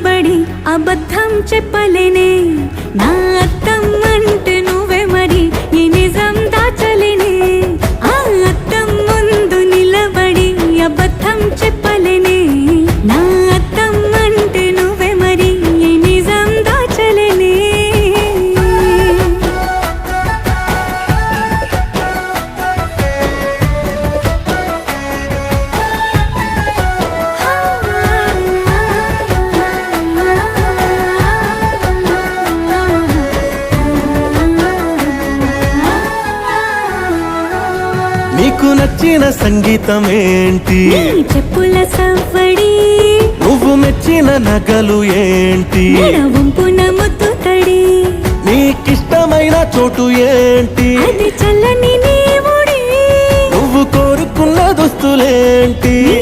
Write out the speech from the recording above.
నిలబడి అబద్ధం చెప్పలేనే నా అద్దం అంటే నువ్వే మరి ఈ నిజం దాచలేనే ఆ అద్దం ముందు నిలబడి అబద్ధం చెప్పలేనే నా అద్దం అంటే నువ్వే మరి ఈ నిజం దాచలేనే నీకు నచ్చిన సంగీతం ఏంటి నీ చెప్పుల సవ్వడి నువ్వు మెచ్చిన నగలు ఏంటి వంపున ముద్దు తడి నీకిష్టమైన చోటు ఏంటి అది చల్లని నీ ఒడి నువ్వు కోరుకున్న దుస్తులేంటి నీ